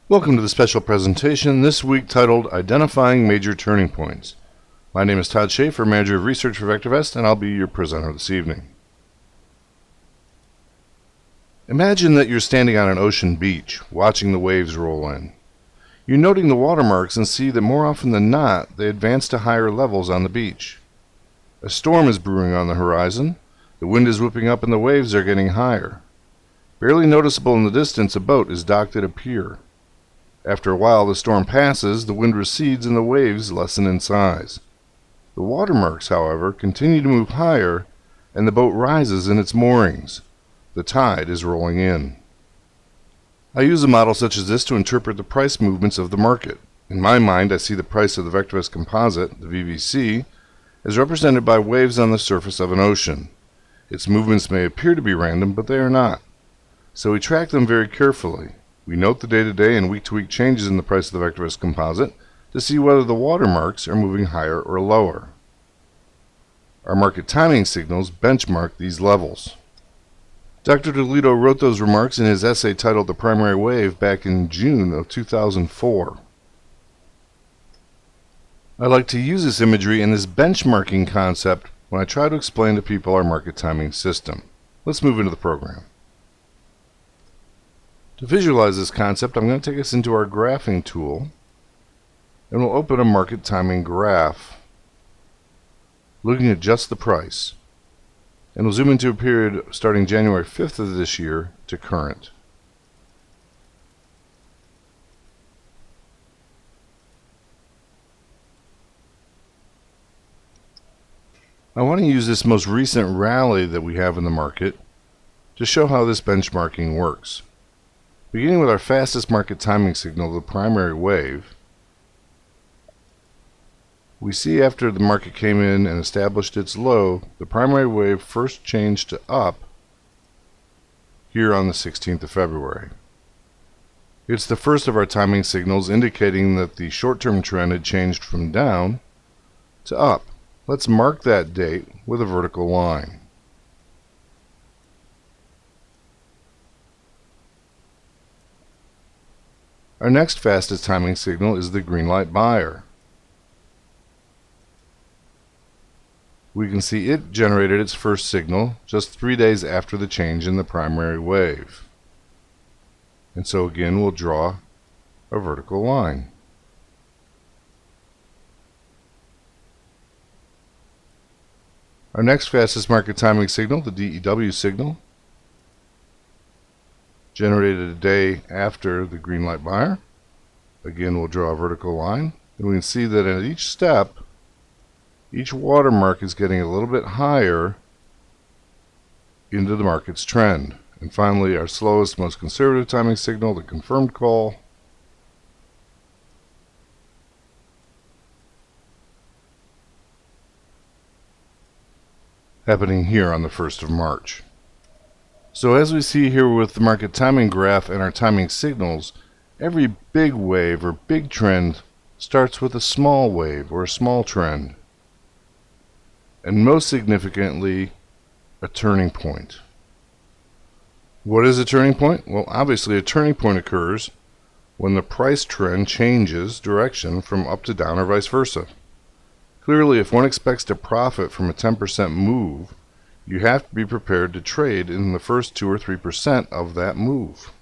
Welcome to the special presentation this week titled Identifying Major Turning Points. My name is Todd Shaffer, Manager of Research for VectorVest, and I'll be your presenter this evening. Imagine that you're standing on an ocean beach, watching the waves roll in. You're noting the watermarks and see that more often than not, they advance to higher levels on the beach. A storm is brewing on the horizon, the wind is whipping up and the waves are getting higher. Barely noticeable in the distance, a boat is docked at a pier. After a while, the storm passes, the wind recedes, and the waves lessen in size. The watermarks, however, continue to move higher, and the boat rises in its moorings. The tide is rolling in. I use a model such as this to interpret the price movements of the market. In my mind, I see the price of the VectorVest composite, the VVC, as represented by waves on the surface of an ocean. Its movements may appear to be random, but they are not. So we track them very carefully. We note the day-to-day and week-to-week changes in the price of the VectorVest composite to see whether the watermarks are moving higher or lower. Our market timing signals benchmark these levels. Dr. Toledo wrote those remarks in his essay titled The Primary Wave back in June of 2004. I like to use this imagery and this benchmarking concept when I try to explain to people our market timing system. Let's move into the program. To visualize this concept, I'm going to take us into our graphing tool, and we'll open a market timing graph, looking at just the price. And we'll zoom into a period starting January 5th of this year to current. I want to use this most recent rally that we have in the market to show how this benchmarking works. Beginning with our fastest market timing signal, the primary wave, we see after the market came in and established its low, the primary wave first changed to up here on the 16th of February. It's the first of our timing signals indicating that the short-term trend had changed from down to up. Let's mark that date with a vertical line. Our next fastest timing signal is the green light buyer. We can see it generated its first signal just 3 days after the change in the primary wave. And so again, we'll draw a vertical line. Our next fastest market timing signal, the DEW signal, generated a day after the green light buyer. Again, we'll draw a vertical line, and we can see that at each step, each watermark is getting a little bit higher into the market's trend. And finally, our slowest, most conservative timing signal, the confirmed call, happening here on the 1st of March. So as we see here with the market timing graph and our timing signals, every big wave or big trend starts with a small wave or a small trend. And most significantly, a turning point. What is a turning point? Well, obviously a turning point occurs when the price trend changes direction from up to down or vice versa. Clearly, if one expects to profit from a 10% move, you have to be prepared to trade in the first 2 or 3% of that move.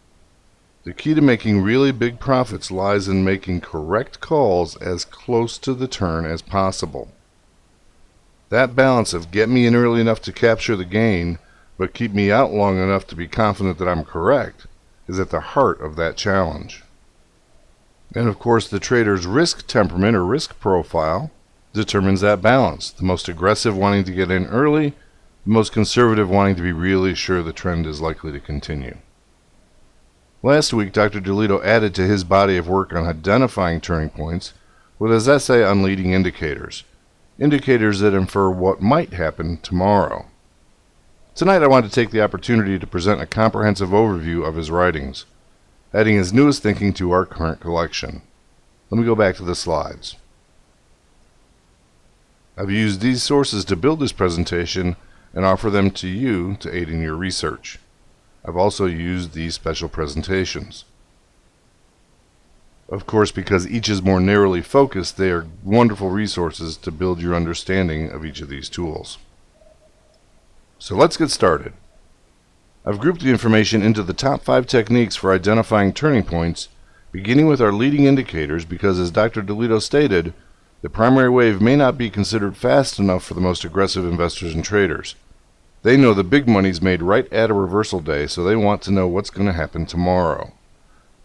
The key to making really big profits lies in making correct calls as close to the turn as possible. That balance of get me in early enough to capture the gain, but keep me out long enough to be confident that I'm correct, is at the heart of that challenge. And of course, the trader's risk temperament or risk profile determines that balance. The most aggressive wanting to get in early, the most conservative wanting to be really sure the trend is likely to continue. Last week, Dr. Toledo added to his body of work on identifying turning points with his essay on leading indicators, indicators that infer what might happen tomorrow. Tonight I want to take the opportunity to present a comprehensive overview of his writings, adding his newest thinking to our current collection. Let me go back to the slides. I've used these sources to build this presentation and offer them to you to aid in your research. I've also used these special presentations. Of course, because each is more narrowly focused, they are wonderful resources to build your understanding of each of these tools. So let's get started. I've grouped the information into the top 5 techniques for identifying turning points, beginning with our leading indicators because, as Dr. DeLito stated, the primary wave may not be considered fast enough for the most aggressive investors and traders. They know the big money's made right at a reversal day, so they want to know what's going to happen tomorrow.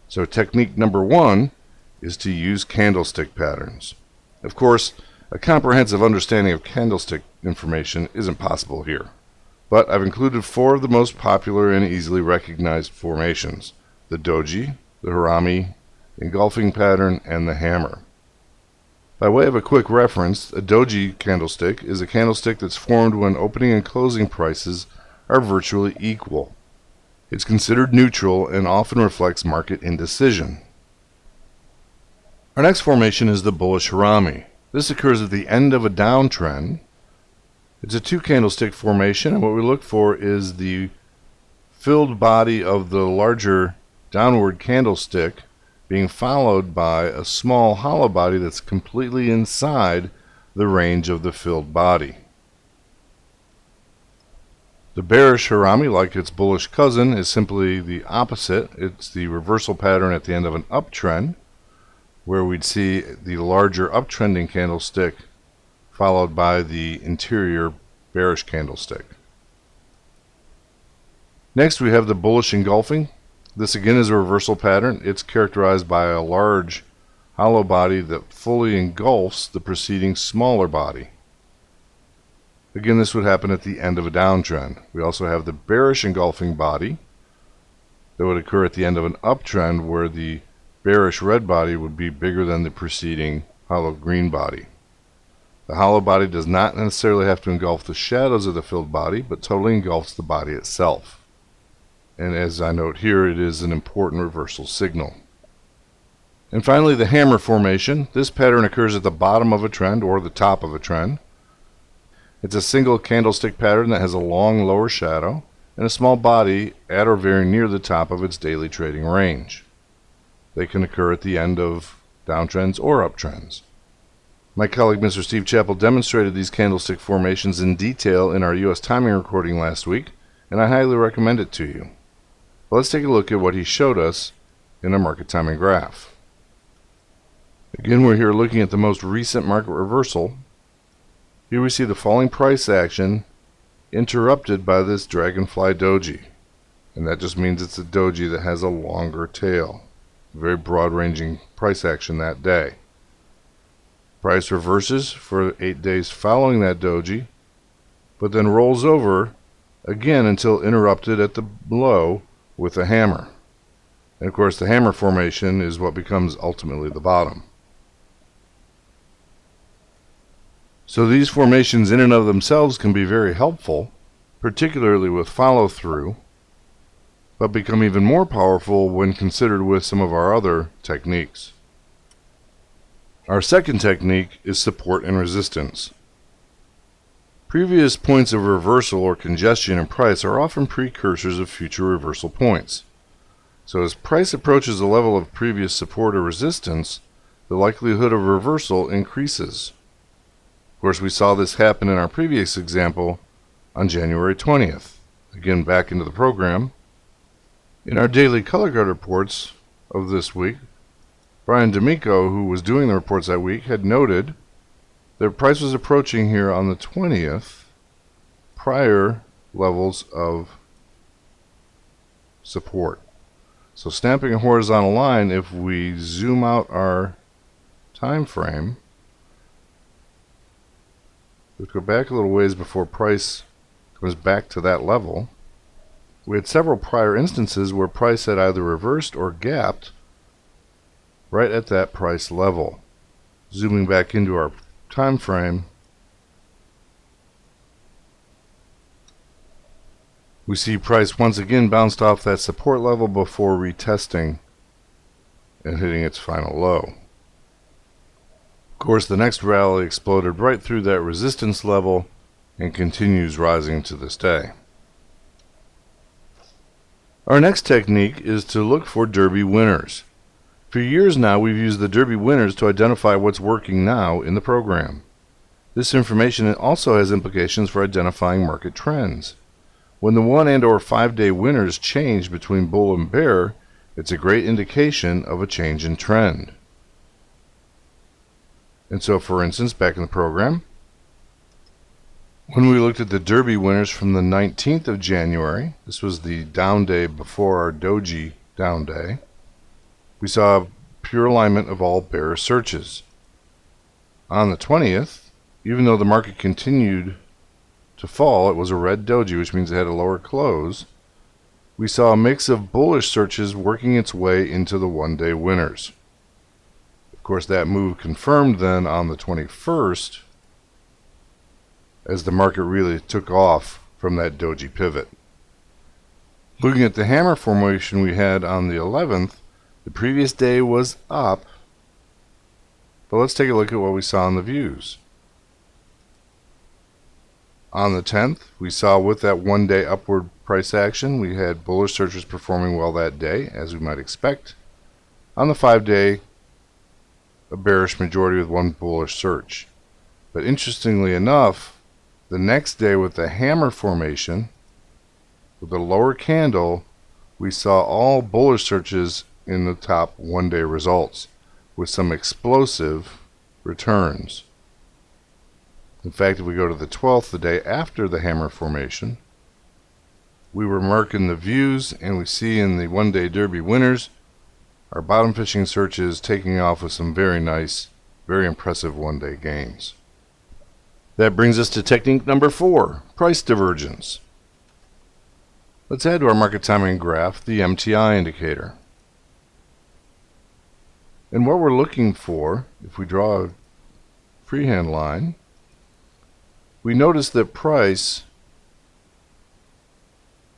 So technique number 1 is to use candlestick patterns. Of course, a comprehensive understanding of candlestick information isn't possible here, but I've included 4 of the most popular and easily recognized formations: the doji, the harami, the engulfing pattern, and the hammer. By way of a quick reference, a doji candlestick is a candlestick that's formed when opening and closing prices are virtually equal. It's considered neutral and often reflects market indecision. Our next formation is the bullish harami. This occurs at the end of a downtrend. It's a 2 candlestick formation, and what we look for is the filled body of the larger downward candlestick being followed by a small hollow body that's completely inside the range of the filled body. The bearish harami, like its bullish cousin, is simply the opposite. It's the reversal pattern at the end of an uptrend, where we'd see the larger uptrending candlestick followed by the interior bearish candlestick. Next, we have the bullish engulfing. This again is a reversal pattern. It's characterized by a large hollow body that fully engulfs the preceding smaller body. Again, this would happen at the end of a downtrend. We also have the bearish engulfing body that would occur at the end of an uptrend, where the bearish red body would be bigger than the preceding hollow green body. The hollow body does not necessarily have to engulf the shadows of the filled body, but totally engulfs the body itself. And as I note here, it is an important reversal signal. And finally, the hammer formation. This pattern occurs at the bottom of a trend or the top of a trend. It's a single candlestick pattern that has a long lower shadow and a small body at or very near the top of its daily trading range. They can occur at the end of downtrends or uptrends. My colleague Mr. Steve Chappell demonstrated these candlestick formations in detail in our US timing recording last week, and I highly recommend it to you. Well, let's take a look at what he showed us in a market timing graph. Again, we're here looking at the most recent market reversal. Here we see the falling price action interrupted by this dragonfly doji, and that just means it's a doji that has a longer tail. Very broad-ranging price action that day. Price reverses for 8 days following that doji, but then rolls over again until interrupted at the low with a hammer. And of course, the hammer formation is what becomes ultimately the bottom. So these formations in and of themselves can be very helpful, particularly with follow-through, but become even more powerful when considered with some of our other techniques. Our second technique is support and resistance. Previous points of reversal or congestion in price are often precursors of future reversal points. So as price approaches a level of previous support or resistance, the likelihood of reversal increases. Of course, we saw this happen in our previous example on January 20th. Again, back into the program. In our daily color guard reports of this week, Brian D'Amico, who was doing the reports that week, had noted that price was approaching here on the 20th prior levels of support. So snapping a horizontal line, if we zoom out our time frame, let's go back a little ways before price comes back to that level. We had several prior instances where price had either reversed or gapped right at that price level. Zooming back into our time frame, we see price once again bounced off that support level before retesting and hitting its final low. Of course, the next rally exploded right through that resistance level and continues rising to this day. Our next technique is to look for derby winners. For years now, we've used the Derby winners to identify what's working now in the program. This information also has implications for identifying market trends. When the 1 and/or 5-day winners change between bull and bear, it's a great indication of a change in trend. And so, for instance, back in the program, when we looked at the Derby winners from the 19th of January, this was the down day before our doji down day, we saw pure alignment of all bear searches. On the 20th, even though the market continued to fall, it was a red doji, which means it had a lower close. We saw a mix of bullish searches working its way into the 1-day winners. Of course, that move confirmed then on the 21st as the market really took off from that doji pivot. Looking at the hammer formation we had on the 11th, the previous day was up, but let's take a look at what we saw in the views. On the 10th, we saw with that 1-day upward price action, we had bullish searchers performing well that day, as we might expect. On the 5-day, a bearish majority with one bullish search. But interestingly enough, the next day with the hammer formation, with the lower candle, we saw all bullish searches in the top 1-day results, with some explosive returns. In fact, if we go to the 12th, the day after the hammer formation, we were marking the views, and we see in the 1-day Derby winners, our bottom fishing searches taking off with some very nice, very impressive 1-day gains. That brings us to technique number 4, price divergence. Let's add to our market timing graph the MTI indicator. And what we're looking for, if we draw a freehand line, we notice that price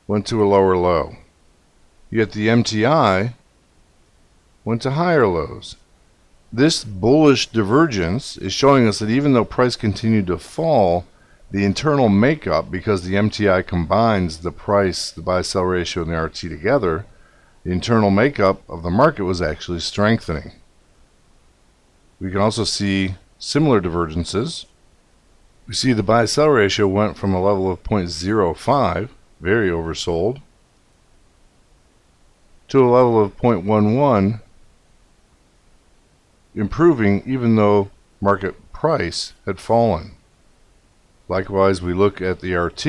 went to a lower low, yet the MTI went to higher lows. This bullish divergence is showing us that even though price continued to fall, the internal makeup, because the MTI combines the price, the buy-sell ratio, and the RT together, the internal makeup of the market was actually strengthening. We can also see similar divergences. We see the buy-sell ratio went from a level of 0.05, very oversold, to a level of 0.11, improving even though market price had fallen. Likewise, we look at the RT,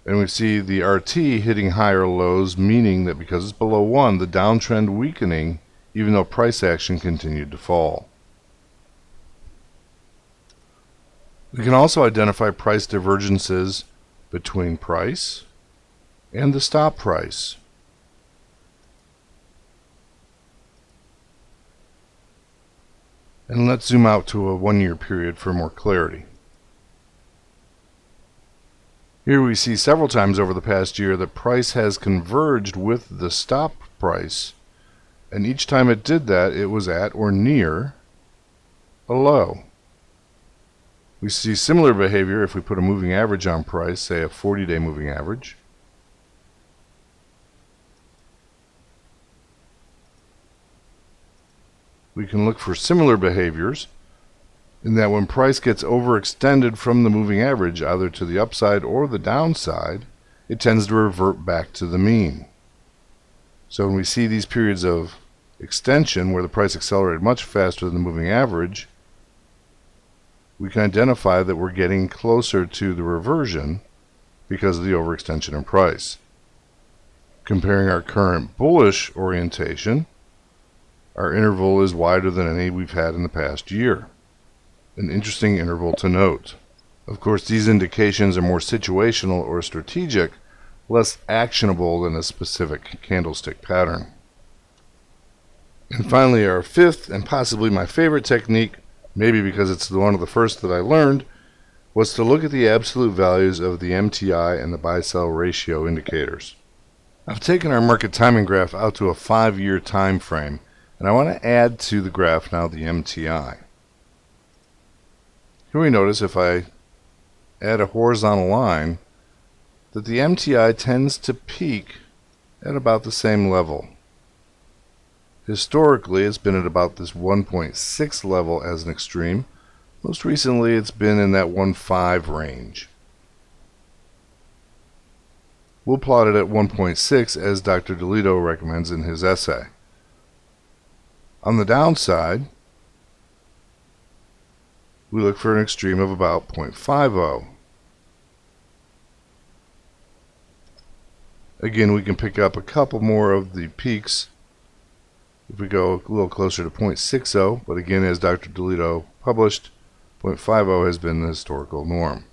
and we see the RT hitting higher lows, meaning that because it's below 1, the downtrend weakening, even though price action continued to fall. We can also identify price divergences between price and the stop price. And let's zoom out to a 1-year period for more clarity. Here we see several times over the past year that price has converged with the stop price, and each time it did that, it was at or near a low. We see similar behavior if we put a moving average on price, say a 40-day moving average. We can look for similar behaviors in that when price gets overextended from the moving average, either to the upside or the downside, it tends to revert back to the mean. So when we see these periods of extension where the price accelerated much faster than the moving average, we can identify that we're getting closer to the reversion because of the overextension in price. Comparing our current bullish orientation, our interval is wider than any we've had in the past year. An interesting interval to note. Of course, these indications are more situational or strategic, less actionable than a specific candlestick pattern. And finally, our 5th and possibly my favorite technique, maybe because it's one of the first that I learned, was to look at the absolute values of the MTI and the buy-sell ratio indicators. I've taken our market timing graph out to a 5-year time frame, and I want to add to the graph now the MTI. Here we notice if I add a horizontal line that the MTI tends to peak at about the same level. Historically, it's been at about this 1.6 level as an extreme. Most recently, it's been in that 1.5 range. We'll plot it at 1.6 as Dr. DeLito recommends in his essay. On the downside, we look for an extreme of about 0.50. Again, we can pick up a couple more of the peaks if we go a little closer to 0.60, but again, as Dr. DeLito published, 0.50 has been the historical norm.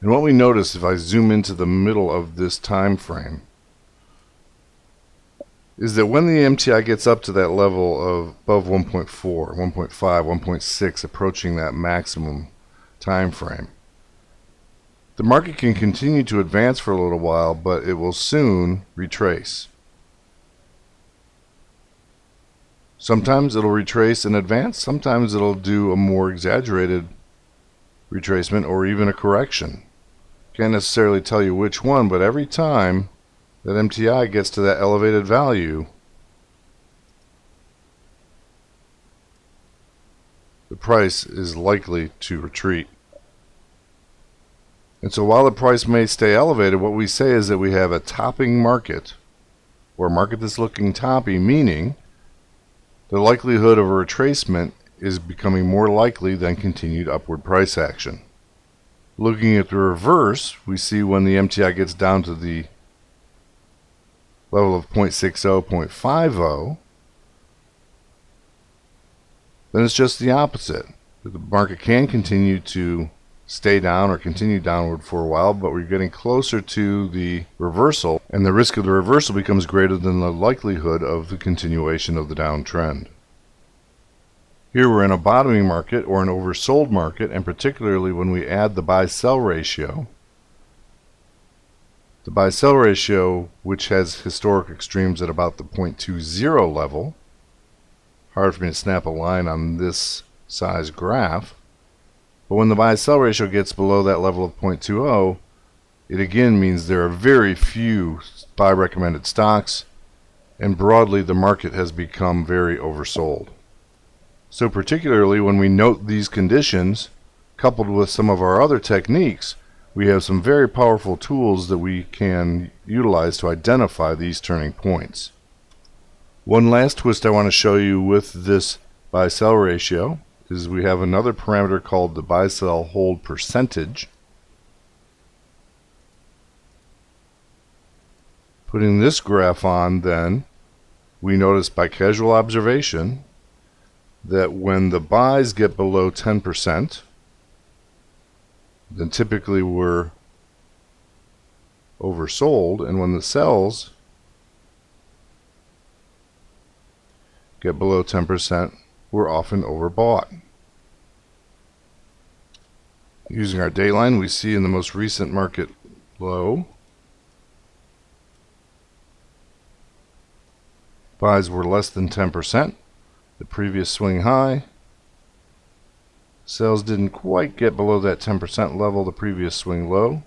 And what we notice if I zoom into the middle of this time frame is that when the MTI gets up to that level of above 1.4, 1.5, 1.6, approaching that maximum time frame, the market can continue to advance for a little while, but it will soon retrace. Sometimes it'll retrace and advance, sometimes it'll do a more exaggerated retracement or even a correction. Can't necessarily tell you which one, but every time that MTI gets to that elevated value, the price is likely to retreat. And so while the price may stay elevated, what we say is that we have a topping market, or a market that's looking toppy, meaning the likelihood of a retracement is becoming more likely than continued upward price action. Looking at the reverse, we see when the MTI gets down to the level of 0.60, 0.50, then it's just the opposite. The market can continue to stay down or continue downward for a while, but we're getting closer to the reversal, and the risk of the reversal becomes greater than the likelihood of the continuation of the downtrend. Here we're in a bottoming market or an oversold market, and particularly when we add the buy-sell ratio. The buy-sell ratio, which has historic extremes at about the 0.20 level, hard for me to snap a line on this size graph, but when the buy-sell ratio gets below that level of 0.20, it again means there are very few buy recommended stocks, and broadly the market has become very oversold. So particularly when we note these conditions, coupled with some of our other techniques, we have some very powerful tools that we can utilize to identify these turning points. One last twist I want to show you with this buy-sell ratio is we have another parameter called the buy-sell hold percentage. Putting this graph on, then, we notice by casual observation that when the buys get below 10%, then typically we're oversold, and when the sells get below 10%, we're often overbought. Using our dayline, we see in the most recent market low, buys were less than 10%. The previous swing high. Sales didn't quite get below that 10% level, the previous swing low.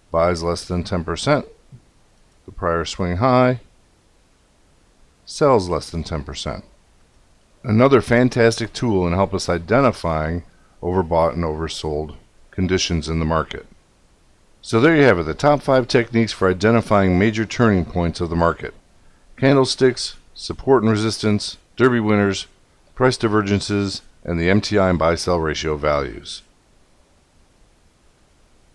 Buys less than 10%. The prior swing high. Sells less than 10%. Another fantastic tool in help us identifying overbought and oversold conditions in the market. So there you have it, the top 5 techniques for identifying major turning points of the market. Candlesticks, support and resistance, derby winners, price divergences, and the MTI and buy-sell ratio values.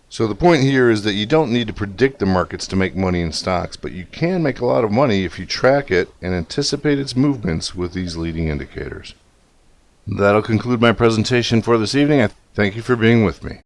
So the point here is that you don't need to predict the markets to make money in stocks, but you can make a lot of money if you track it and anticipate its movements with these leading indicators. That'll conclude my presentation for this evening. I thank you for being with me.